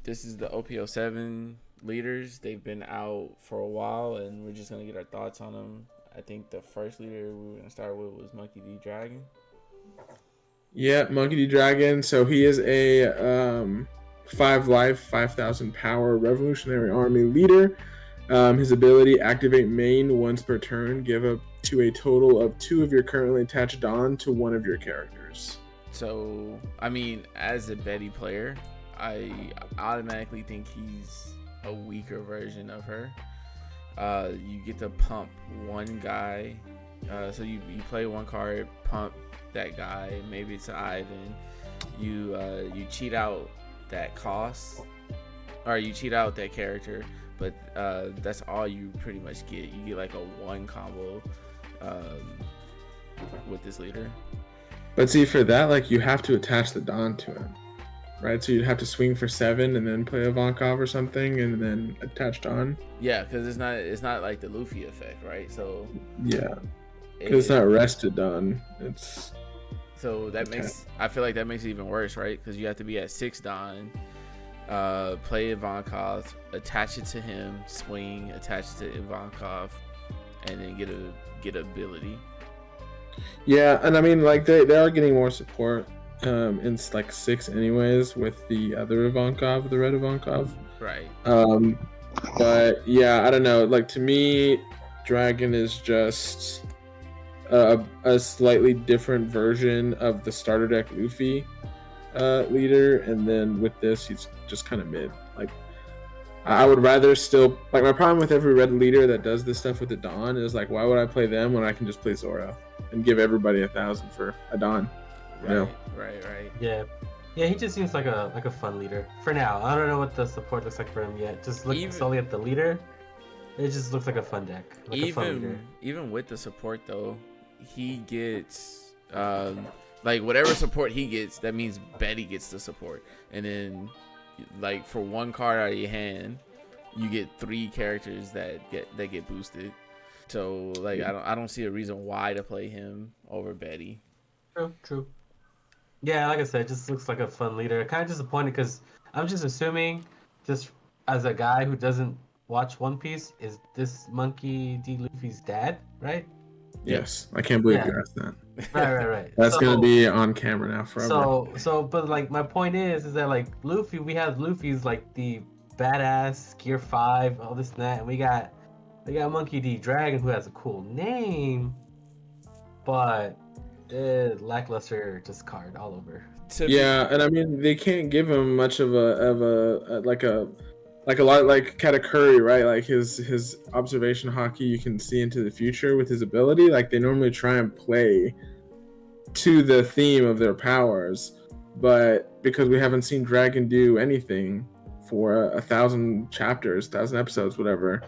this is the OP07 leaders. They've been out for a while, and we're just gonna get our thoughts on them. I think the first leader we were gonna start with was Monkey D. Dragon. Yeah, Monkey D. Dragon. So he is a 5 life, 5,000 power Revolutionary Army leader. His ability, activate main once per turn. Give up to a total of 2 of your currently attached Dawn to one of your characters. So, I mean, as a Betty player, I automatically think he's a weaker version of her. You get to pump one guy. So you play one card, pump that guy. Maybe it's Ivan. You cheat out that cost, or you cheat out that character. But that's all you pretty much get. You get like a 1 combo with this leader. But see, for that, like, you have to attach the Dawn to him, right? So you'd have to swing for 7 and then play a Vankov or something, and then attach Dawn. Yeah, because it's not like the Luffy effect, right? So yeah, because it's not rested Dawn. It's so that makes I feel like that makes it even worse, right? Because you have to be at 6 Dawn. Play Ivankov, attach it to him, swing, attach it to Ivankov, and then get ability. Yeah, and I mean, like, they are getting more support in like 6 anyways with the other Ivankov, the red Ivankov. Right. But yeah, I don't know. Like, to me, Dragon is just a slightly different version of the starter deck Luffy leader, and then with this he's just kind of mid. Like, I would rather still, like, my problem with every red leader that does this stuff with the Dawn is, like, why would I play them when I can just play Zoro and give everybody 1,000 for a Dawn? You know? Right. Yeah, he just seems like a fun leader for now. I don't know what the support looks like for him yet. Just looking solely at the leader, it just looks like a fun deck. Like a fun leader. Even with the support though, he gets like whatever support he gets, that means Betty gets the support, and then like for 1 card out of your hand, you get 3 characters that get boosted. So like I don't see a reason why to play him over Betty. True. Yeah, like I said, it just looks like a fun leader. Kind of disappointed because I'm just assuming, just as a guy who doesn't watch One Piece, is this Monkey D. Luffy's dad, right? Yes, I can't believe you asked that. Right. That's gonna be on camera now forever. But like my point is that like Luffy, we have Luffy's like the badass Gear 5, all this and that, and we got Monkey D. Dragon, who has a cool name, but lackluster just card all over. Yeah, and I mean, they can't give him much of a like a lot like Katakuri, right? Like his observation hockey, you can see into the future with his ability. Like, they normally try and play to the theme of their powers, but because we haven't seen Dragon do anything for 1,000 chapters, 1,000 episodes, whatever,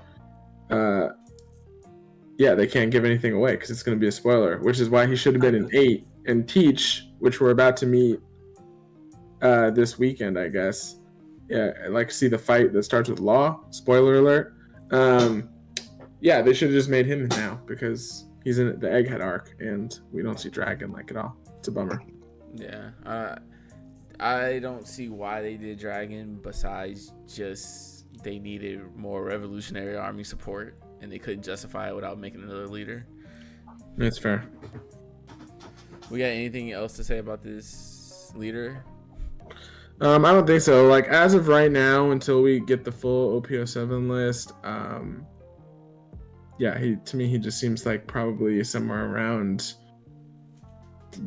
yeah, they can't give anything away because it's going to be a spoiler, which is why he should have been an 8 and Teach, which we're about to meet this weekend, I guess. Yeah, I like to see the fight that starts with Law. Spoiler alert. Yeah, they should have just made him now because he's in the Egghead arc, and we don't see Dragon like at all. It's a bummer. Yeah, I don't see why they did Dragon besides just they needed more Revolutionary Army support, and they couldn't justify it without making another leader. That's fair. We got anything else to say about this leader? I don't think so. Like, as of right now, until we get the full OP07 list, yeah, he just seems like probably somewhere around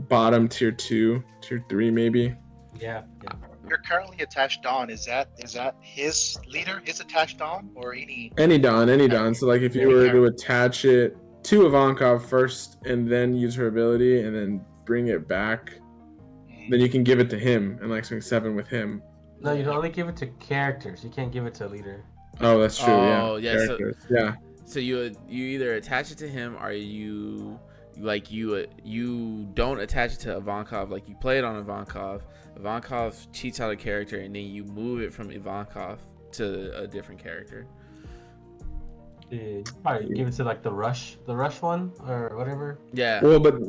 bottom tier 2, tier 3 maybe. Yeah. You're currently attached Dawn. Is that his leader, his attached Dawn, or any Dawn? So like, if you were to attach it to Ivankov first and then use her ability and then bring it back, then you can give it to him and like swing 7 with him. No, you can only give it to characters. You can't give it to a leader. Oh, that's true. Oh, yeah. Yeah. So you either attach it to him, or you don't attach it to Ivankov. Like, you play it on Ivankov. Ivankov cheats out a character, and then you move it from Ivankov to a different character. Yeah, probably give it to like the rush one or whatever. Yeah. Well, but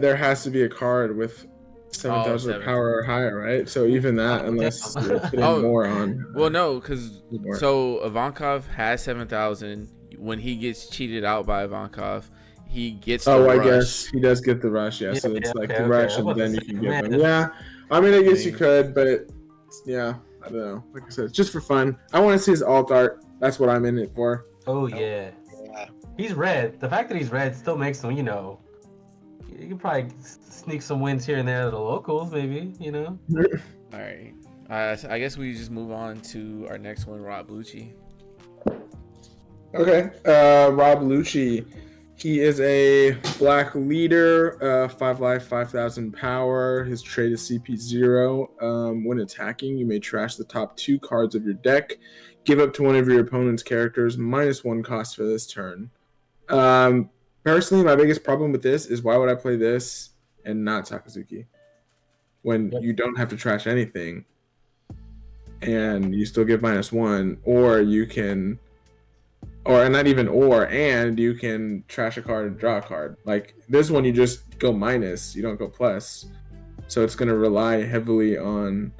there has to be a card with 7,000 7. power or higher, right? So even that, Oh, unless damn. you're putting Oh, more on. Well, no, because more. so Ivankov has 7,000. When he gets cheated out by Ivankov, he gets the Oh, I rush. guess he does get the rush. Yeah, Yeah, so it's yeah, like okay, the okay. rush, I and was then about you to can say, give man, them. Yeah, I mean, I guess you Dang. could, but yeah, I don't know. Like I said, it's just for fun. I want to see his alt art. That's what I'm in it for. Oh yeah, Yeah. he's red. The fact that he's red still makes him, you can probably sneak some wins here and there at the locals, maybe. All right. I guess we just move on to our next one, Rob Lucci. Okay, Rob Lucci. He is a black leader, 5 life, 5,000 power. His trait is CP0. When attacking, you may trash the top 2 cards of your deck. Give up to one of your opponent's characters -1 cost for this turn. Personally, my biggest problem with this is why would I play this and not Sakazuki? When you don't have to trash anything and you still give -1, or you can... Or not even and you can trash a card and draw a card. Like this one, you just go minus, you don't go plus. So it's going to rely heavily on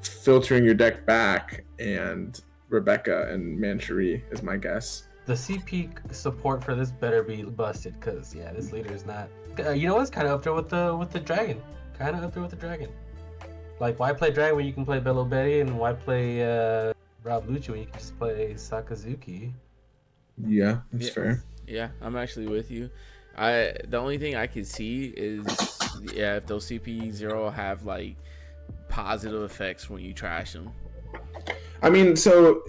filtering your deck back, and Rebecca and Mancherie is my guess. The CP support for this better be busted, cause yeah, this leader is not. You know what's kind of up there with the dragon. Kind of up there with the dragon. Like, why play dragon when you can play Bello Betty, and why play Rob Lucci when you can just play Sakazuki? Yeah, that's Yeah. fair. Yeah, I'm actually with you. The only thing I can see is if those CP0 have like positive effects when you trash them. I mean, so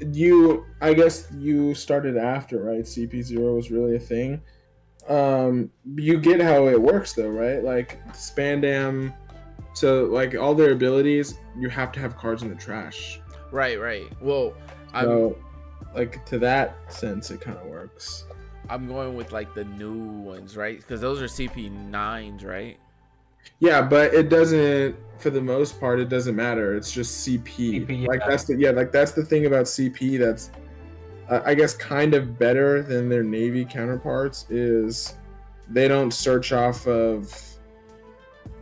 I guess you started after, right? CP0 was really a thing. You get how it works though, right? Like Spandam, so like all their abilities, you have to have cards in the trash. Right. Well, So, like to that sense, it kind of works. I'm going with like the new ones, right? Because those are CP9s, right? Yeah, but it doesn't. For the most part, it doesn't matter. It's just CP. CP, Like yeah. that's the thing about CP. That's I guess kind of better than their Navy counterparts is they don't search off of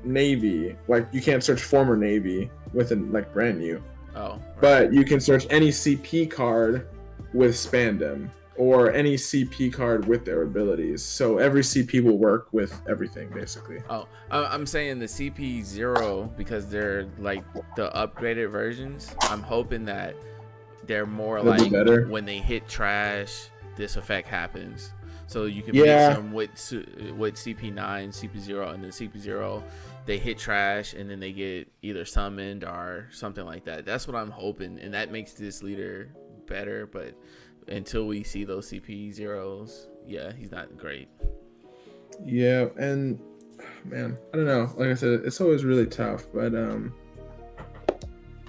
Navy. Like you can't search former Navy with like brand new. Oh. Right. But you can search any CP card with Spandam, or any CP card with their abilities. So every CP will work with everything, basically. Oh, I'm saying the CP0 because they're like the upgraded versions. I'm hoping that they're more They'll be like better. when they hit trash, this effect happens. So you can Yeah. mix them with CP9, CP0, and then CP0. They hit trash and then they get either summoned or something like that. That's what I'm hoping, and that makes this leader better. But until we see those CP0s, yeah, he's not great. Yeah, and man, I don't know. Like I said, it's always really tough, but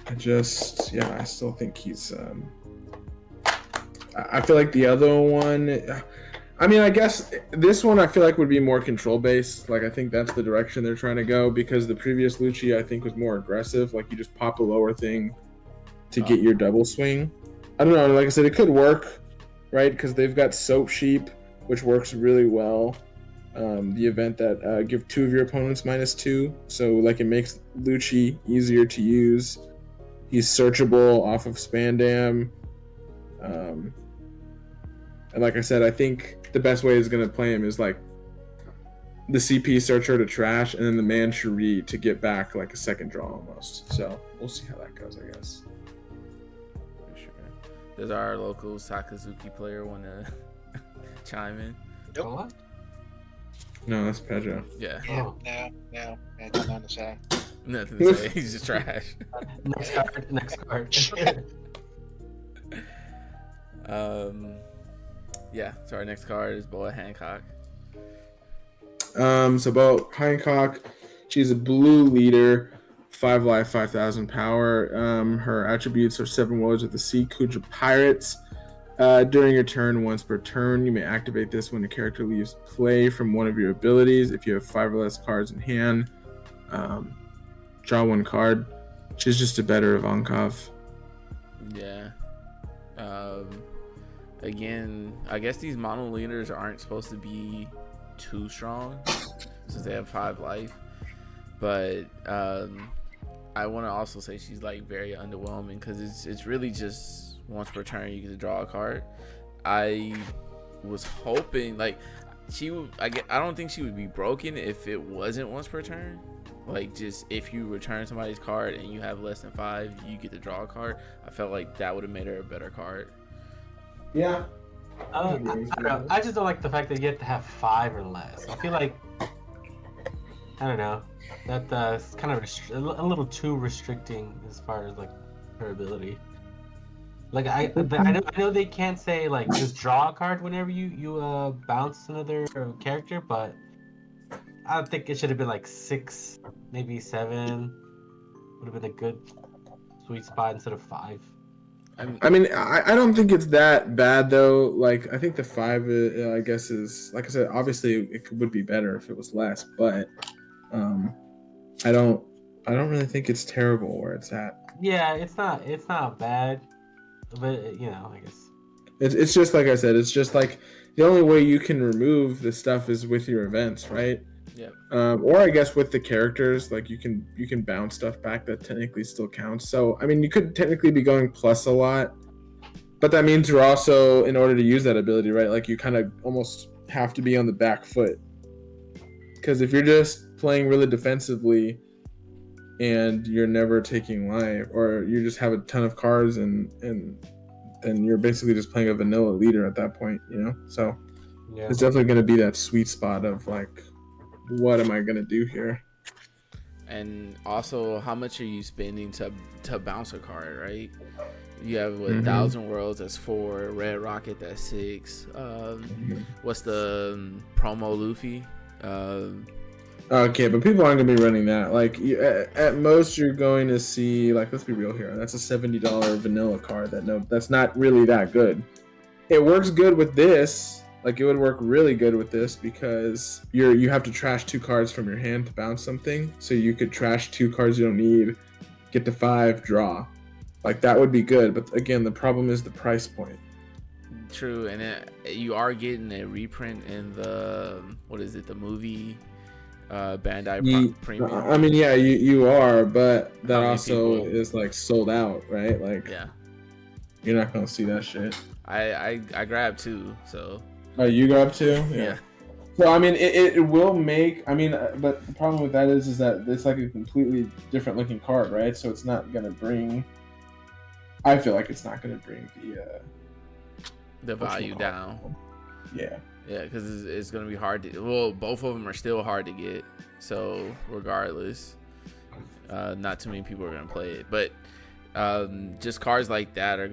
I still think he's I feel like the other one, I mean, I guess this one I feel like would be more control based. Like I think that's the direction they're trying to go, because the previous Lucci I think was more aggressive. Like you just pop a lower thing to get your double swing. I don't know. Like I said, it could work, right? Because they've got Soap Sheep, which works really well. The event that give 2 of your opponents -2, so like it makes Lucci easier to use. He's searchable off of Spandam, and like I said, I think the best way is going to play him is like the CP searcher to trash, and then the Mancherie to get back like a second draw almost. So we'll see how that goes, I guess. For sure. Does our local Sakazuki player want to chime in? Nope. What? No, that's Pedro. Yeah. Yeah, Oh. no, I don't know to say. Nothing to say. He's just trash. Next card. Yeah. So our next card is Boa Hancock. So Boa Hancock, she's a blue leader, 5 life, 5,000 power. Her attributes are 7 Woes of the Sea, Kuja Pirates. During your turn, once per turn, you may activate this when a character leaves play from one of your abilities. If you have 5 or less cards in hand, draw 1 card. She's just a better Ivankov. Yeah. Again, I guess these mono leaders aren't supposed to be too strong since they have 5 life. but I want to also say she's like very underwhelming because it's really just once per turn you get to draw a card. I was hoping like I don't think she would be broken if it wasn't once per turn. Like, just if you return somebody's card and you have less than 5, you get to draw a card. I felt like that would have made her a better card. Yeah. I don't know. I just don't like the fact that you have to have 5 or less. I feel like, I don't know, that's kind of a little too restricting as far as like her ability. Like I know they can't say like just draw a card whenever you bounce another character, but I think it should have been like 6, maybe 7. Would have been a good sweet spot instead of 5. I mean, I don't think it's that bad though. Like, I think the 5, I guess, is, like I said, obviously it would be better if it was less, but I don't really think it's terrible where it's at. Yeah, it's not bad, but you know, I guess it's just like I said. It's just like the only way you can remove the stuff is with your events, right? Yeah. Or I guess with the characters, like you can bounce stuff back that technically still counts. So I mean, you could technically be going plus a lot, but that means you're also, in order to use that ability, right? Like you kind of almost have to be on the back foot, because if you're just playing really defensively and you're never taking life, or you just have a ton of cards and you're basically just playing a vanilla leader at that point, you know? So yeah. it's definitely going to be that sweet spot of like, what am I going to do here? And also, how much are you spending to bounce a card, right? You have what, 1,000 Worlds, that's 4. Red Rocket, that's 6. What's the promo Luffy? Okay, but people aren't gonna be running that. Like, at most, you're going to see, like, let's be real here. That's a $70 vanilla card. That's not really that good. It works good with this. Like, it would work really good with this because you have to trash 2 cards from your hand to bounce something. So you could trash 2 cards you don't need, get to 5, draw. Like, that would be good. But again, the problem is the price point. True, and you are getting a reprint in the, what is it, the movie Bandai Premium. I mean, yeah, you are, but that also people... is like sold out, right? Like, yeah, you're not gonna see that shit. I grabbed 2, so. Oh, you grabbed 2? Yeah. So I mean, it will make. I mean, but the problem with that is that it's like a completely different looking card, right? So it's not gonna bring. I feel like it's not gonna bring the value down. Yeah. Yeah, because it's going to be hard to... Well, both of them are still hard to get. So, regardless, not too many people are going to play it. But just cards like that are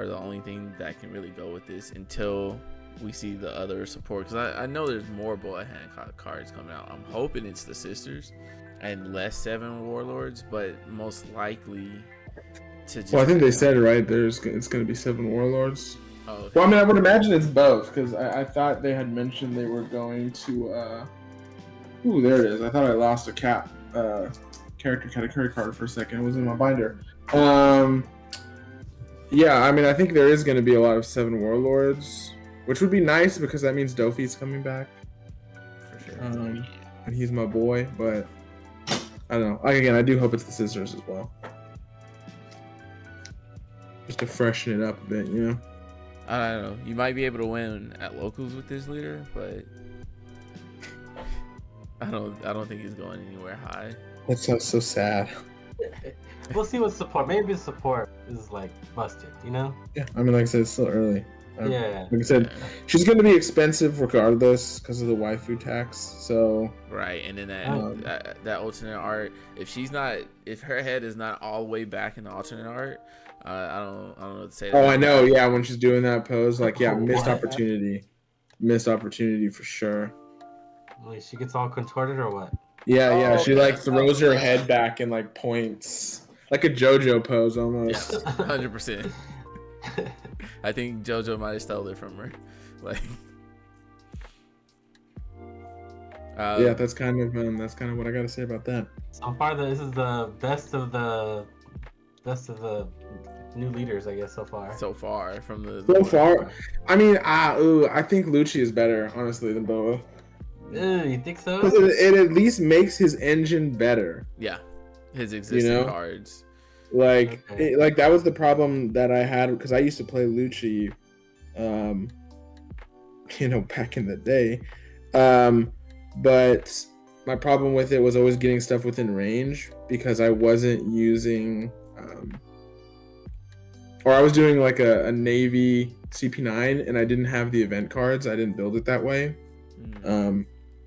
the only thing that can really go with this until we see the other support. Because I know there's more Boa Hancock cards coming out. I'm hoping it's the Sisters and less 7 Warlords. But most likely to just... Well, I think they said, right, it's going to be 7 Warlords. Oh, okay. Well, I mean, I would imagine it's both, because I thought they had mentioned they were going to, ooh, there it is. I thought I lost a character category card for a second. It was in my binder. Yeah, I mean, I think there is going to be a lot of 7 Warlords, which would be nice, because that means Dofi's coming back. For sure. And he's my boy, but I don't know. Again, I do hope it's the Sisters as well. Just to freshen it up a bit, you know? I don't know. You might be able to win at locals with this leader, but I don't think he's going anywhere high. That sounds so sad. We'll see what support. Maybe support is like busted, you know? Yeah, I mean, like I said, it's still early. Yeah. Like I said, she's going to be expensive regardless because of the waifu tax. So right, and then that alternate art. If her head is not all the way back in the alternate art. I don't know what to say. Oh, I know. Yeah, when she's doing that pose, like, yeah, missed opportunity for sure. Wait, she gets all contorted or what? Yeah. She like throws her head back and like points, like a JoJo pose almost. Yeah, 100%. I think JoJo might have stolen it from her. Like, yeah, that's kind of what I got to say about that. So far, this is the best of the new leaders, I guess, so far. So far, I mean, I think Lucci is better, honestly, than Boa. You think so? Because it at least makes his engine better. Yeah, his existing know? cards. Like, Okay. like that was the problem that I had because I used to play Lucci, back in the day. But my problem with it was always getting stuff within range because I wasn't using, or I was doing like a Navy CP9 and I didn't have the event cards. I didn't build it that way.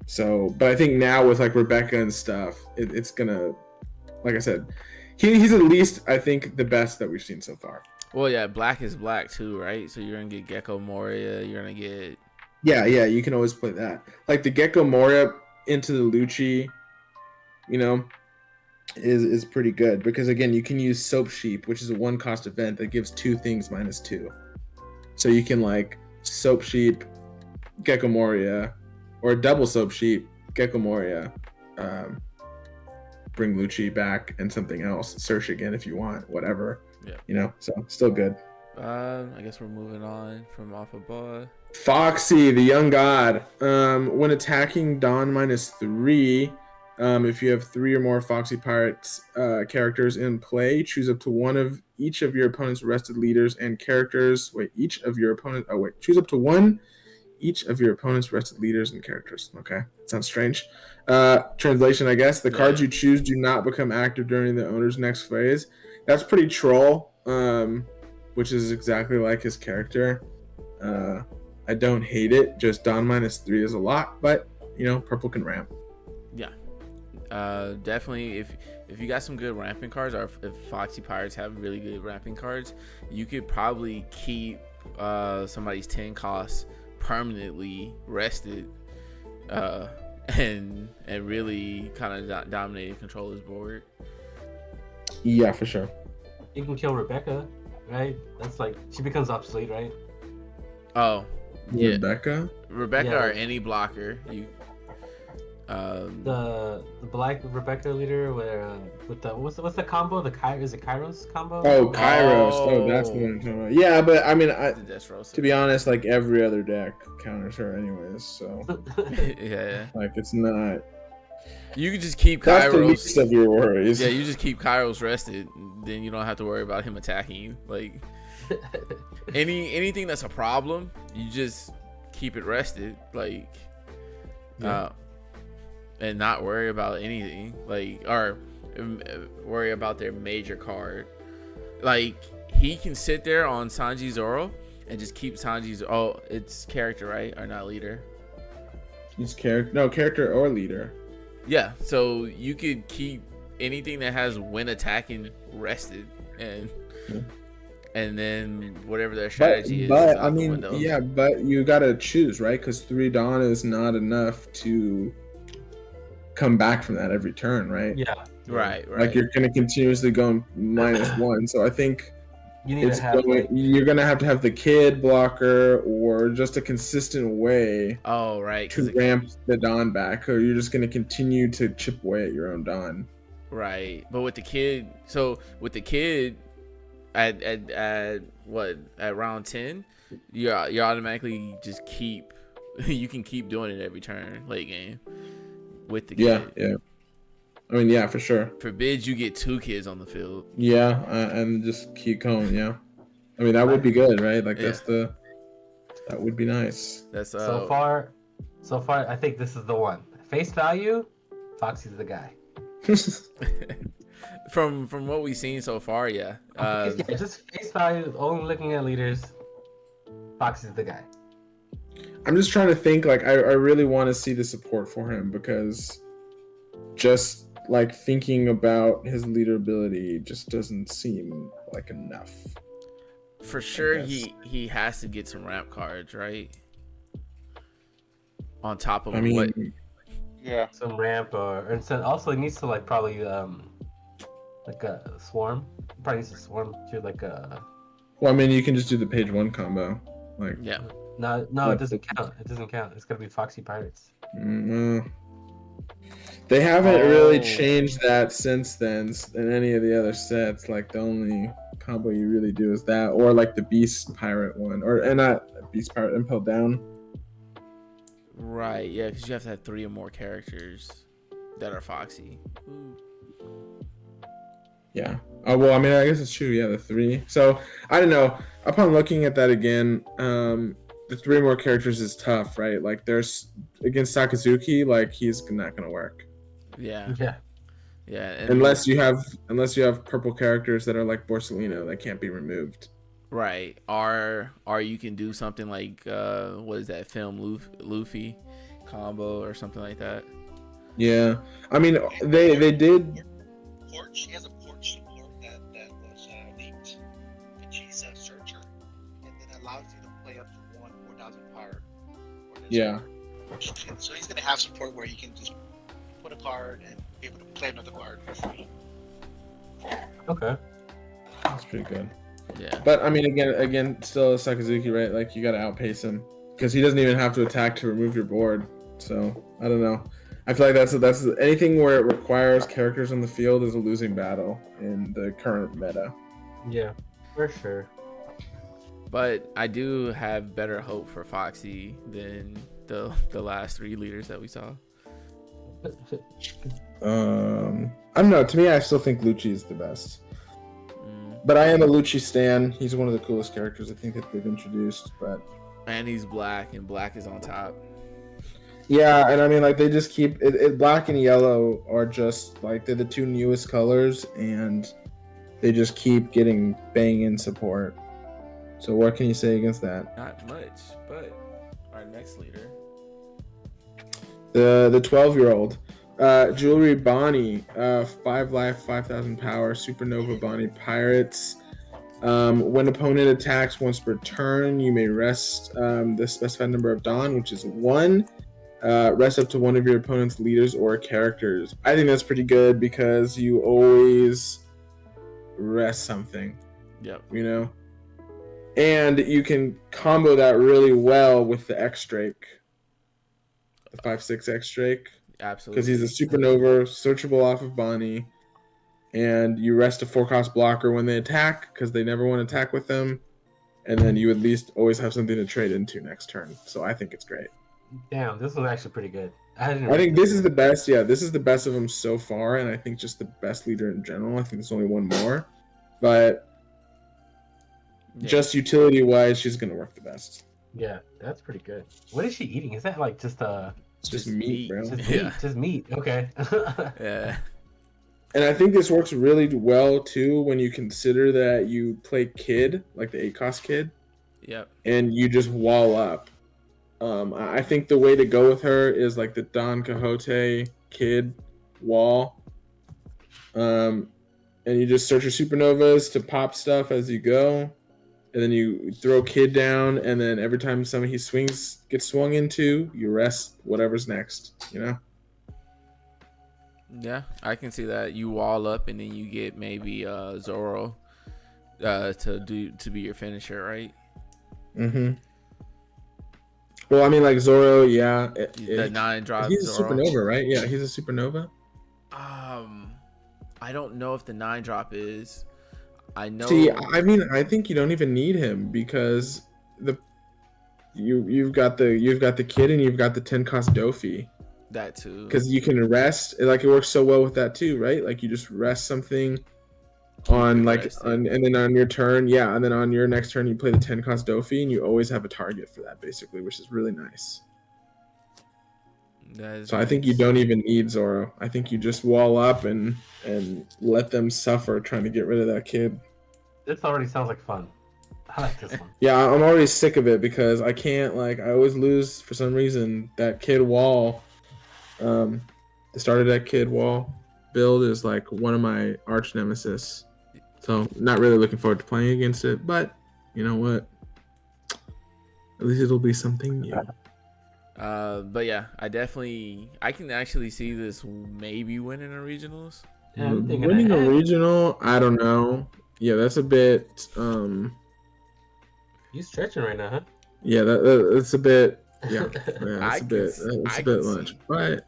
So, but I think now with like Rebecca and stuff, it's gonna, like I said, he's at least I think the best that we've seen so far. Well, yeah, black is black too, right? So you're gonna get Gecko Moria. You're gonna get Yeah, you can always play that. Like the Gecko Moria into the Lucci, is pretty good because again you can use Soap Sheep, which is a 1-cost event that gives 2 things -2. So you can like Soap Sheep, Gecko Moria, or double Soap Sheep, Gecko Moria, bring Lucci back and something else. Search again if you want, whatever. Yeah. So still good. I guess we're moving on from off of Boa. Foxy, the young god. When attacking Dawn -3, if you have 3 or more Foxy Pirates characters in play, choose up to one of each of your opponent's rested leaders and characters. Choose up to one each of your opponent's rested leaders and characters. Okay, sounds strange. Translation, I guess. The cards you choose do not become active during the owner's next phase. That's pretty troll, which is exactly like his character. I don't hate it. Just Dawn -3 is a lot, but purple can ramp. Yeah, definitely. If you got some good ramping cards, or if Foxy Pirates have really good ramping cards, you could probably keep somebody's 10 costs permanently rested, and really kind of dominate and control his board. Yeah, for sure. You can kill Rebecca, right? That's like she becomes obsolete, right? Oh, yeah. Rebecca Yeah. Or any blocker. The black Rebecca leader, where with the what's the combo? Is it Kairos combo? Oh, Kairos. Oh, that's the one I'm talking about. Yeah, but I mean, to be honest, like every other deck counters her anyways. So yeah, like it's not. You can just keep That's the Kairos. least of your worries. Yeah, you just keep Kairos rested, then you don't have to worry about him attacking you. Like anything that's a problem, you just keep it rested, like, and not worry about anything, like, or worry about their major card. Like he can sit there on Sanji Zoro and just keep Sanji's. Oh, it's character, right, or not leader? He's character or leader. Yeah, so you could keep anything that has when attacking rested, and then whatever their strategy is. But out I the mean, window. yeah, but you gotta choose, right? Because 3 Dawn is not enough to come back from that every turn, right? Yeah. Right. Like you're gonna continuously go -1, so I think You need to have you're gonna have to have the kid blocker or just a consistent way. Oh, right. To ramp the Dawn back, or you're just gonna continue to chip away at your own Dawn. Right, but with the kid, at round 10, you automatically just keep. You can keep doing it every turn late game with the kid. Yeah. I mean, yeah, for sure. Forbids you get 2 kids on the field. Yeah, and just keep going. Yeah, I mean that would be good, right? Like that would be nice. That's so far. I think this is the one. Face value, Foxy's the guy. from what we've seen so far, yeah. Just face value. Only looking at leaders, Foxy's the guy. I'm just trying to think. Like, I really want to see the support for him because just like thinking about his leader ability just doesn't seem like enough. For sure, he has to get some ramp cards, right? On top of what? Yeah, some ramp and so also he needs to like probably like a swarm. Probably needs to swarm to like a. Well, I mean, you can just do the page 1 combo. Like yeah. No, it doesn't count. It doesn't count. It's gonna be Foxy Pirates. They haven't really changed that since then in any of the other sets. Like the only combo you really do is that, or like the Beast Pirate one, or not Beast Pirate Impel Down. Right, yeah, because you have to have 3 or more characters that are Foxy. Ooh. Yeah. Oh well, I mean, I guess it's true. Yeah, the 3. So I don't know. Upon looking at that again, the 3 more characters is tough, right? Like there's against Sakazuki, like he's not gonna work Yeah, Yeah. yeah, and unless you have purple characters that are like Borsellino that can't be removed. right, or you can do something like what is that film Luffy combo or something like that. Yeah, I mean they did. She has a port support that was leaked, and she's a searcher, and then allows you to play up to 4,000 power. Yeah. So he's gonna have support where you can just put a card and be able to play another card for free. Okay. That's pretty good. Yeah, But I mean, again, still Sakazuki, right? Like you gotta outpace him because he doesn't even have to attack to remove your board. So I don't know. I feel like that's anything where it requires characters on the field is a losing battle in the current meta. Yeah, for sure. but I do have better hope for Foxy than the last 3 leaders that we saw. I don't know. To me, I still think Lucci is the best. But I am a Lucci stan. He's one of the coolest characters I think that they've introduced. But And he's black, and black is on top. yeah, and I mean, like they just keep it. Black and yellow are just like they're the 2 newest colors, and they just keep getting banging support. So what can you say against that? Not much, but our next leader. The 12-year-old, Jewelry Bonnie, 5 life, 5,000 power, Supernova Bonnie Pirates. When opponent attacks once per turn, you may rest the specified number of Dawn, which is 1. Rest up to one of your opponent's leaders or characters. I think that's pretty good because you always rest something, Yep. you know? And you can combo that really well with the X Drake. The 5/6 X Drake. Absolutely. Because he's a supernova, searchable off of Bonnie. And you rest a 4-cost blocker when they attack, because they never want to attack with them. And then you at least always have something to trade into next turn. So I think it's great. Damn, this was actually pretty good. I think this is the best. Yeah, this is the best of them so far, and I think just the best leader in general. I think there's only one more, but just utility-wise, she's gonna work the best. Yeah, that's pretty good. What is she eating? Is that like just It's just meat, bro. just Yeah. meat? Just meat. Okay. Yeah. And I think this works really well too when you consider that you play Kid, like the 8-cost Kid, Yep. and you just wall up. I think the way to go with her is like the Don Quixote Kid wall. And you just search your supernovas to pop stuff as you go. And then you throw Kid down, and then every time somebody he swings gets swung into, you rest whatever's next, you know? Yeah, I can see that. You wall up, and then you get maybe Zoro to be your finisher, right? Mm-hmm. Well, I mean, like Zoro, yeah. The 9-drop. He's a Zoro. supernova, right? Yeah, he's a supernova. I don't know if the 9-drop is. I know. See, I mean, I think you don't even need him because you've got the Kid and you've got the 10-cost Dofi. That too. Because you can rest, like it works so well with that too, right? Like you just rest something and then on your turn, yeah, and then on your next turn you play the 10-cost Dofi, and you always have a target for that, basically, which is really nice. So I think you don't even need Zoro. I think you just wall up and let them suffer trying to get rid of that Kid. This already sounds like fun. I like this one. Yeah, I'm already sick of it because I can't, like, I always lose for some reason. That Kid wall, the start of that Kid wall build is like one of my arch nemesis. So not really looking forward to playing against it, but you know what? At least it'll be something new. But yeah, I can actually see this maybe winning a regionals. Yeah, I'm thinking Winning a ahead. regional, I don't know. Yeah, that's a bit. You stretching right now, huh? Yeah, that's a bit. Yeah, I that's can a bit see. much. But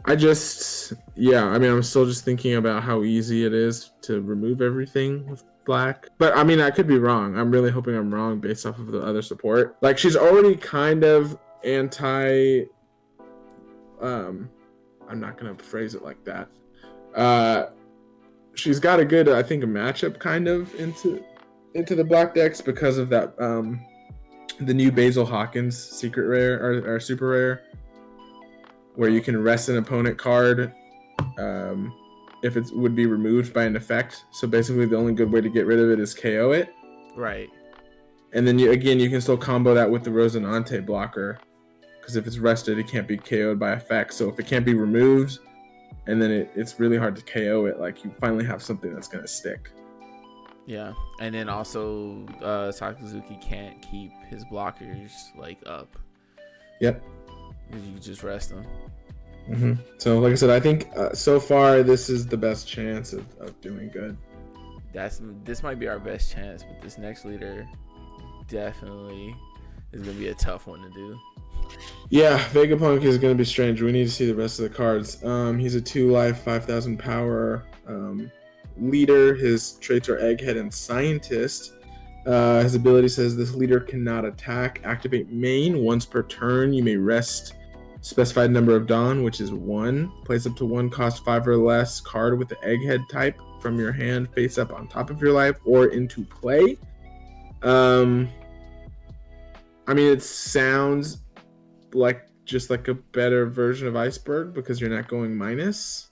I just, yeah, I mean, I'm still just thinking about how easy it is to remove everything with black. But I mean, I could be wrong. I'm really hoping I'm wrong based off of the other support. Like, she's already kind of anti I'm not gonna phrase it like that. She's got a good, I think, a matchup kind of into the black decks because of that. The new Basil Hawkins secret rare or super rare, where you can rest an opponent card if it would be removed by an effect. So basically, the only good way to get rid of it is KO it. Right. And then you can still combo that with the Rosinante blocker, because if it's rested, it can't be KO'd by effect. So if it can't be removed, and then it's really hard to KO it, like you finally have something that's gonna stick. Yeah, and then also Sakazuki can't keep his blockers like up. Yep. You just rest them. Mm-hmm. So like I said, I think so far this is the best chance of doing good. This might be our best chance, but this next leader definitely is gonna be a tough one to do. Yeah, VegaPunk is gonna be strange. We need to see the rest of the cards. He's a 2-life, 5,000 power leader. His traits are Egghead and Scientist. His ability says this leader cannot attack. Activate main once per turn. You may rest specified number of Dawn, which is 1. Place up to 1 cost 5 or less card with the Egghead type from your hand face up on top of your life or into play. I mean, it sounds like just like a better version of Iceberg because you're not going minus.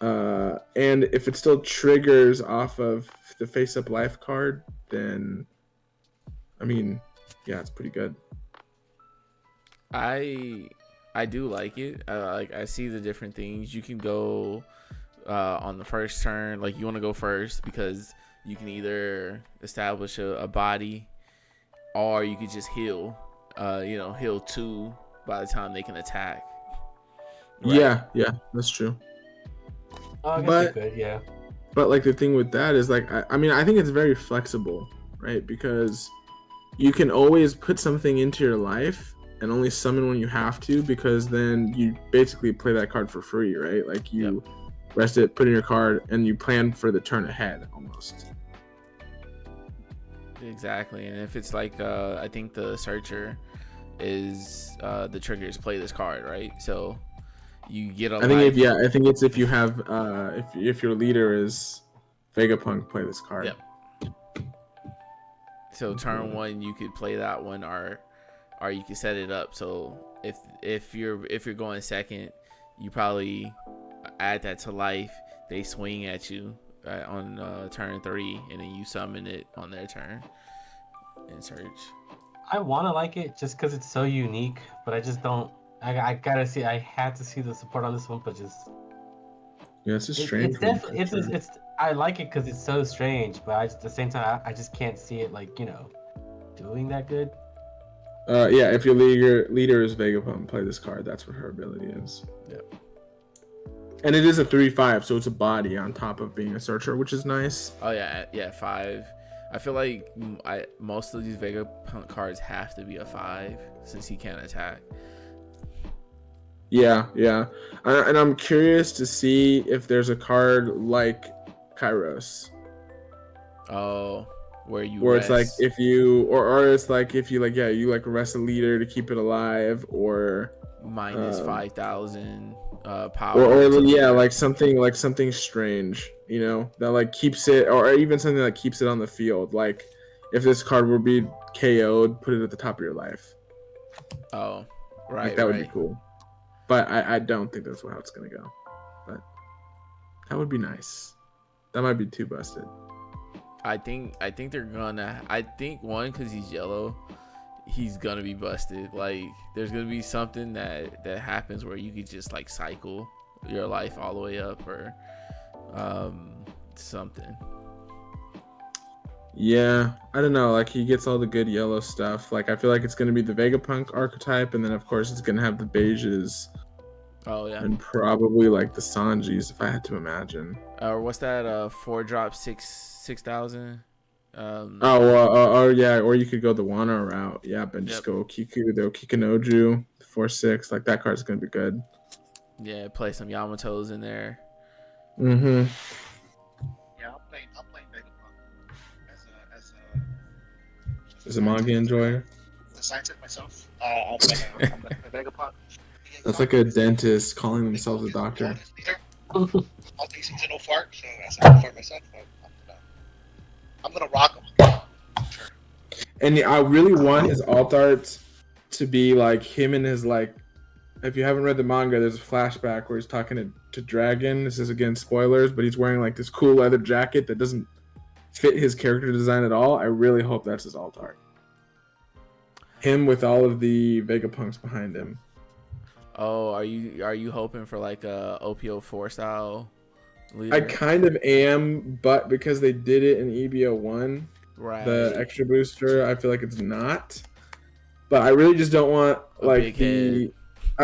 And if it still triggers off of the face-up life card, then I mean, yeah, it's pretty good. I do like it. I see the different things you can go on the first turn. Like you want to go first because you can either establish a body, or you could just heal. Heal 2 by the time they can attack. Right? Yeah, that's true. Oh, I guess you could, yeah. But like the thing with that is like I mean I think it's very flexible, right? Because you can always put something into your life and only summon when you have to, because then you basically play that card for free, right? Like you rest it, put in your card, and you plan for the turn ahead almost. Exactly, and if it's like I think the searcher is the trigger is play this card, right? So you get a I think it's if you have if your leader is VegaPunk, play this card. Yep. So turn 1 you could play that one, or you can set it up so if you're going second, you probably add that to life. They swing at you on turn 3, and then you summon it on their turn and search. I want to like it just because it's so unique, but I just don't. I gotta see. I had to see the support on this one, but just yeah, it's a strange. It's definitely it's. I like it because it's so strange, but at the same time, I just can't see it like doing that good. Yeah, if your leader is VegaPunk, play this card. That's what her ability is. Yep. And it is a 3/5, so it's a body on top of being a searcher, which is nice. Oh yeah, 5. I feel like most of these VegaPunk cards have to be a 5 since he can't attack. Yeah. And I'm curious to see if there's a card like Kairos. Oh, where it's like if you or it's like if you you rest a leader to keep it alive, or minus 5,000 power, or like something strange, that like keeps it, or even something that keeps it on the field. Like if this card would be KO'd, put it at the top of your life. Oh, right. Like, that would be cool. But I don't think that's how it's gonna go. But that would be nice. That might be too busted. I think they're gonna. I think one, because he's yellow, he's gonna be busted. Like there's gonna be something that happens where you could just like cycle your life all the way up, or something. Yeah, I don't know. Like he gets all the good yellow stuff. Like I feel like it's gonna be the VegaPunk archetype, and then of course it's gonna have the beiges. Oh yeah. And probably like the Sanjis, if I had to imagine. Or what's that? 4-drop 6,000. Yeah, or you could go the Wana route. Yeah, but just go Kiku, the Kikinoju, 4/6. Like that card's gonna be good. Yeah, play some Yamatos in there. Mm-hmm. Yeah, I'm playing VegaPunk as a manga enjoyer. The scientist myself. I'm playing VegaPunk. That's like a dentist calling themselves a doctor. All things seem to no fart, so I said no fart myself. I'm gonna rock him. Sure. And I really want his alt art to be like him and his like. If you haven't read the manga, there's a flashback where he's talking to Dragon. This is again spoilers, but he's wearing like this cool leather jacket that doesn't fit his character design at all. I really hope that's his alt art. Him with all of the VegaPunks behind him. Oh, are you hoping for like a OP04 style leader? I kind of am, but because they did it in EBO1, right. the extra booster, I feel like it's not. But I really just don't want like the.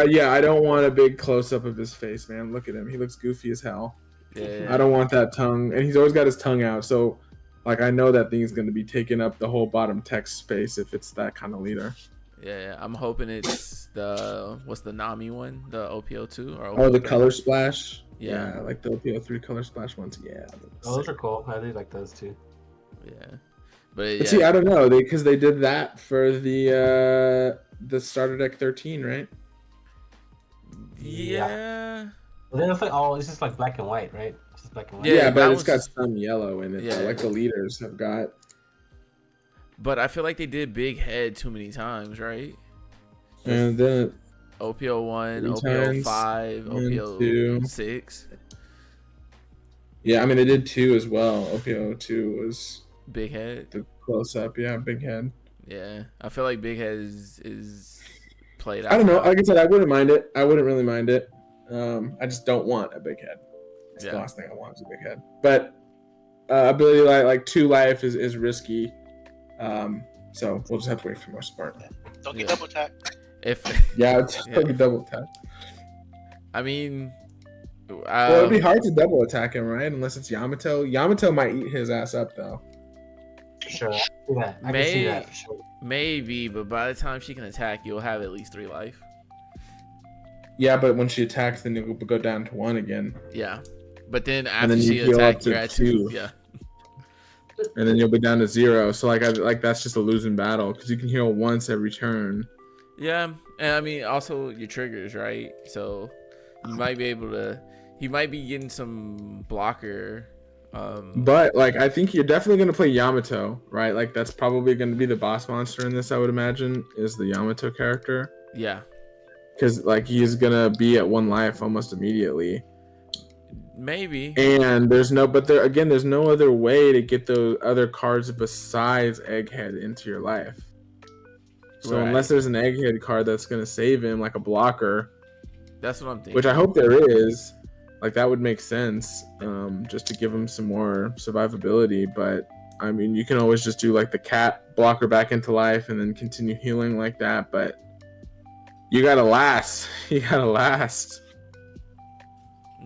Yeah, I don't want a big close up of his face, man. Look at him; he looks goofy as hell. Yeah. I don't want that tongue, and he's always got his tongue out. So, like, I know that thing's going to be taking up the whole bottom text space if it's that kind of leader. Yeah, I'm hoping it's what's the Nami one, the OP02 or OP03? Oh, the color splash. Yeah, like the OP03 color splash ones. Yeah, those are cool. I really like those too. Yeah, but see, I don't know, because they did that for the starter deck 13, right? Yeah. Well, then it's like it's just like black and white, right? It's just black and white. Yeah, but it's got some yellow in it. Yeah, like the leaders have got. But I feel like they did big head too many times, right? And then OP01, OP05, OP06. Yeah, I mean they did 2 as well. OP02 was big head. The close up, yeah, big head. Yeah, I feel like big head is played out. I don't know. Like I said, I wouldn't mind it. I wouldn't really mind it. I just don't want a big head. It's the last thing I want is a big head. But ability like 2 life is risky. So we'll just have to wait for more smart. Don't get double tap. It's double tap. I mean, well, it'd be hard to double attack him, right? Unless it's Yamato. Yamato might eat his ass up though. Sure, I can see that for sure. Maybe, but by the time she can attack, you'll have at least 3 life. Yeah, but when she attacks, then you'll go down to 1 again. Yeah, but then after she attacks, you're at 2. Yeah. And then you'll be down to 0. So like that's just a losing battle because you can heal once every turn. Yeah, and I mean also your triggers, right? So you might be able to. He might be getting some blocker. But like I think you're definitely gonna play Yamato, right? Like that's probably gonna be the boss monster in this. I would imagine is the Yamato character. Yeah. Because like he's gonna be at 1 life almost immediately. Maybe. And there's no other way to get those other cards besides Egghead into your life. So unless there's an Egghead card that's gonna save him, like a blocker. That's what I'm thinking. Which I hope there is. Like that would make sense, just to give him some more survivability. But I mean, you can always just do like the cat blocker back into life and then continue healing like that. But you gotta last. You gotta last.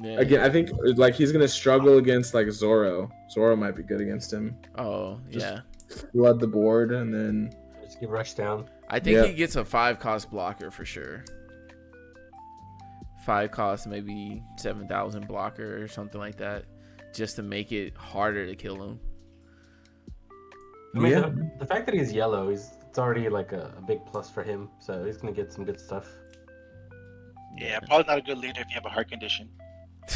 Yeah. Again, I think like he's gonna struggle against like Zoro. Zoro might be good against him. Oh just yeah. Flood the board and then just get rushed down. I think he gets a 5-cost blocker for sure. 5 cost, maybe 7,000 blocker or something like that, just to make it harder to kill him. I mean, the fact that he's yellow, it's already like a big plus for him. So he's gonna get some good stuff. Yeah, probably not a good leader if you have a heart condition.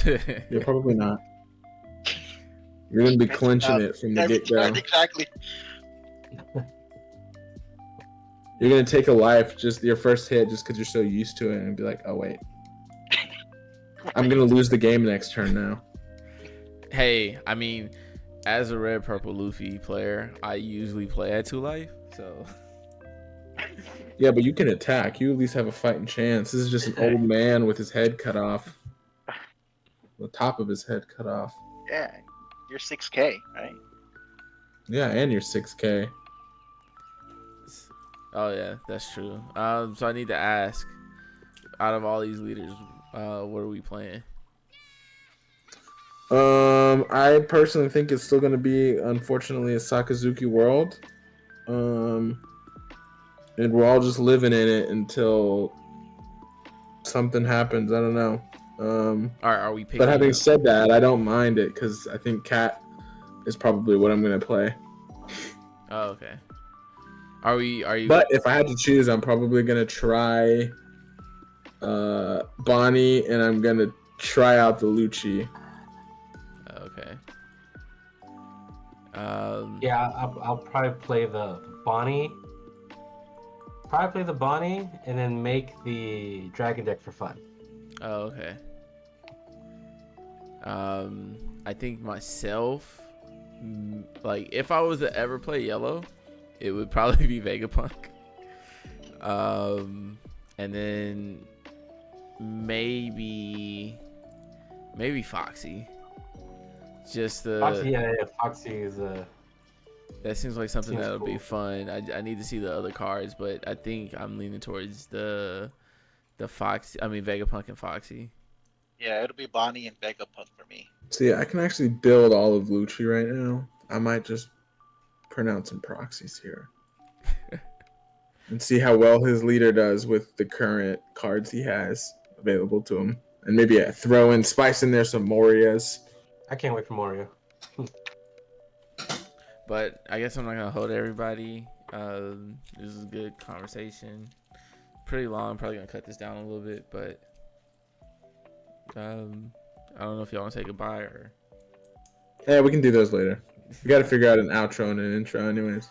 Yeah, probably not. You're gonna be clinching it from the get-go. Exactly. You're gonna take a life, just your first hit, just because you're so used to it, and be like, "Oh wait, I'm gonna lose the game next turn now." Hey, I mean, as a red purple Luffy player, I usually play at 2 life, so. Yeah, but you can attack. You at least have a fighting chance. This is just an old man with his head cut off, the top of his head cut off. Yeah, you're 6K, right? Yeah, and you're 6K. Oh yeah, that's true. So I need to ask, out of all these leaders, what are we playing? I personally think it's still going to be, unfortunately, a Sakazuki world. And we're all just living in it until something happens. I don't know. Are we picking? But having said that, I don't mind it because I think Cat is probably what I'm going to play. Oh, okay. Are you? But if I had to choose, I'm probably going to try Bonnie, and I'm gonna try out the Lucci. Okay. Yeah, I'll probably play the Bonnie. Probably play the Bonnie and then make the Dragon deck for fun. Oh, okay. I think myself, like if I was to ever play yellow, it would probably be VegaPunk. And then maybe Foxy. Just the Foxy, yeah, Foxy is that seems like something seems that'll be cool. fun. I need to see the other cards, but I think I'm leaning towards the Foxy. I mean VegaPunk and Foxy. Yeah, it'll be Bonnie and VegaPunk for me. See, I can actually build all of Lucci right now. I might just print out some proxies here. And see how well his leader does with the current cards he has available to him. And maybe throw in, spice in there some Morias. I can't wait for Mario. But I guess I'm not gonna hold everybody. This is a good conversation. Pretty long. Probably gonna cut this down a little bit, but I don't know if y'all want to say goodbye or. Yeah, we can do those later. We got to figure out an outro and an intro, anyways.